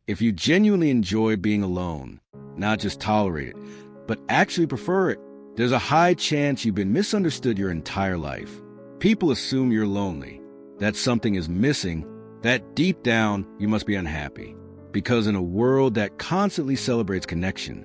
If you genuinely enjoy being alone, not just tolerate it, but actually prefer it, there's a high chance you've been misunderstood your entire life. People assume you're lonely, that something is missing, that deep down you must be unhappy. Because in a world that constantly celebrates connection,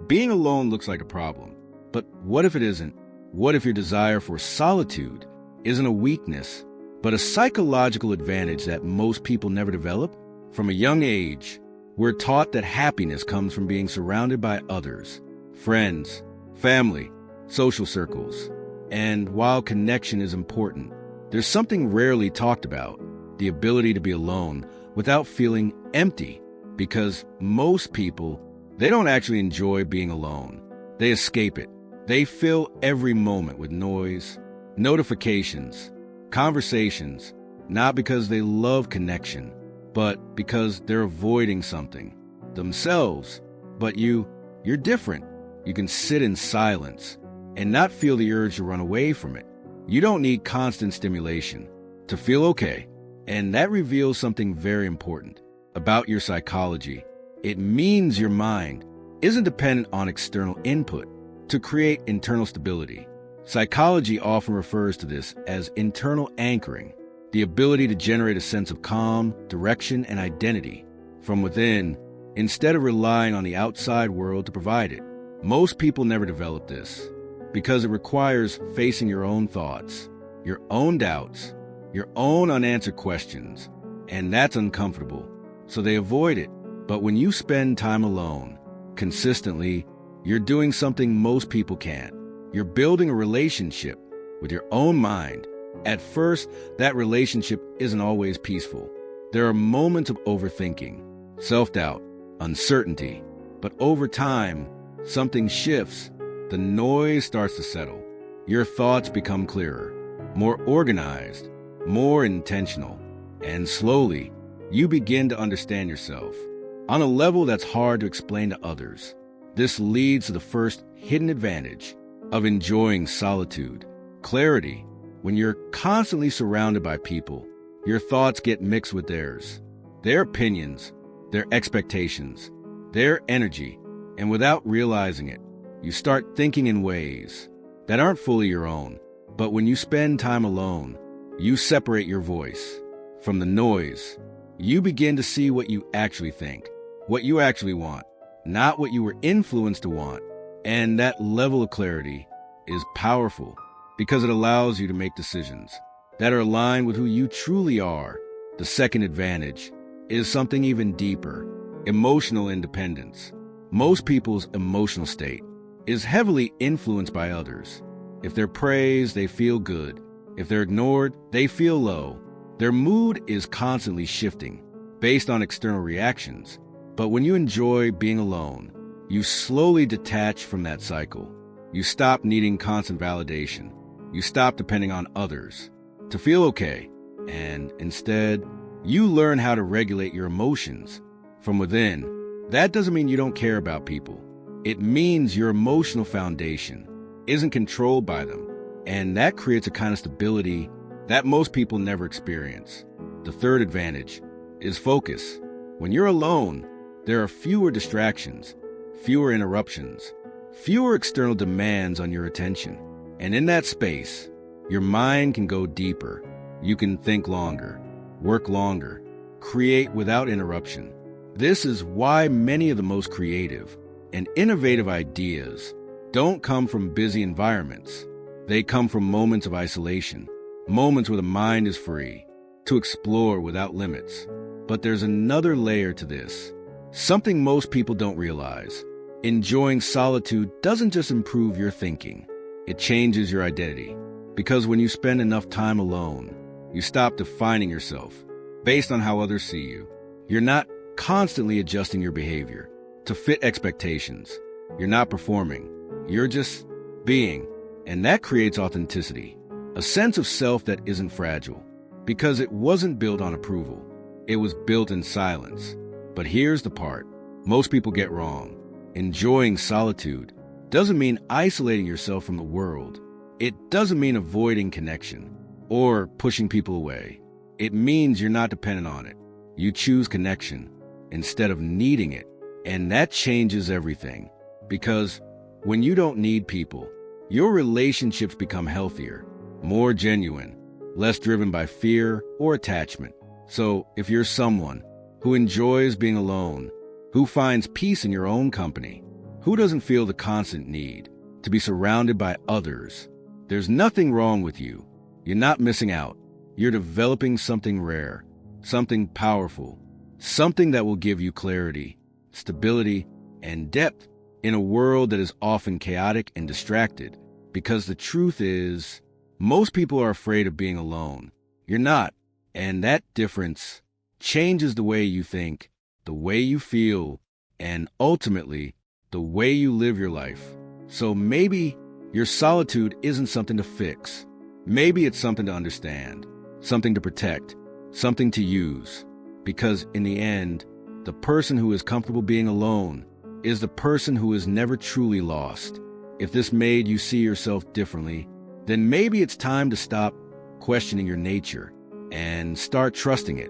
being alone looks like a problem. But what if it isn't? What if your desire for solitude isn't a weakness, but a psychological advantage that most people never develop? From a young age, we're taught that happiness comes from being surrounded by others, friends, family, social circles. And while connection is important, there's something rarely talked about, the ability to be alone without feeling empty. Because most people, they don't actually enjoy being alone. They escape it. They fill every moment with noise, notifications, conversations, not because they love connection, but because they're avoiding something, themselves. But you're different. You can sit in silence and not feel the urge to run away from it. You don't need constant stimulation to feel okay. And that reveals something very important about your psychology. It means your mind isn't dependent on external input to create internal stability. Psychology often refers to this as internal anchoring, the ability to generate a sense of calm, direction, and identity from within instead of relying on the outside world to provide it. Most people never develop this because it requires facing your own thoughts, your own doubts, your own unanswered questions, and that's uncomfortable. So they avoid it. But when you spend time alone, consistently, you're doing something most people can't. You're building a relationship with your own mind. At first, that relationship isn't always peaceful. There are moments of overthinking, self-doubt, uncertainty. But over time, something shifts. The noise starts to settle. Your thoughts become clearer, more organized, more intentional. And slowly, you begin to understand yourself on a level that's hard to explain to others. This leads to the first hidden advantage of enjoying solitude, clarity. When you're constantly surrounded by people, your thoughts get mixed with theirs, their opinions, their expectations, their energy, and without realizing it, you start thinking in ways that aren't fully your own. But when you spend time alone, you separate your voice from the noise. You begin to see what you actually think, what you actually want, not what you were influenced to want. And that level of clarity is powerful because it allows you to make decisions that are aligned with who you truly are. The second advantage is something even deeper: emotional independence. Most people's emotional state is heavily influenced by others. If they're praised, they feel good. If they're ignored, they feel low. Their mood is constantly shifting based on external reactions. But when you enjoy being alone, you slowly detach from that cycle. You stop needing constant validation. You stop depending on others to feel okay. And instead, you learn how to regulate your emotions from within. That doesn't mean you don't care about people. It means your emotional foundation isn't controlled by them. And that creates a kind of stability that most people never experience. The third advantage is focus. When you're alone, there are fewer distractions, fewer interruptions, fewer external demands on your attention. And in that space, your mind can go deeper. You can think longer, work longer, create without interruption. This is why many of the most creative and innovative ideas don't come from busy environments. They come from moments of isolation, moments where the mind is free to explore without limits. But there's another layer to this, something most people don't realize. Enjoying solitude doesn't just improve your thinking, it changes your identity. Because when you spend enough time alone, you stop defining yourself based on how others see you. You're not constantly adjusting your behavior to fit expectations. You're not performing. You're just being. And that creates authenticity, a sense of self that isn't fragile, because it wasn't built on approval. It was built in silence. But here's the part most people get wrong. Enjoying solitude doesn't mean isolating yourself from the world. It doesn't mean avoiding connection or pushing people away. It means you're not dependent on it. You choose connection instead of needing it. And that changes everything. Because when you don't need people, your relationships become healthier, more genuine, less driven by fear or attachment. So if you're someone who enjoys being alone, who finds peace in your own company, who doesn't feel the constant need to be surrounded by others, there's nothing wrong with you. You're not missing out. You're developing something rare, something powerful, something that will give you clarity, stability, and depth in a world that is often chaotic and distracted. Because the truth is, most people are afraid of being alone. You're not. And that difference changes the way you think, the way you feel, and ultimately, the way you live your life. So maybe your solitude isn't something to fix. Maybe it's something to understand, something to protect, something to use. Because in the end, the person who is comfortable being alone is the person who is never truly lost. If this made you see yourself differently, then maybe it's time to stop questioning your nature and start trusting it.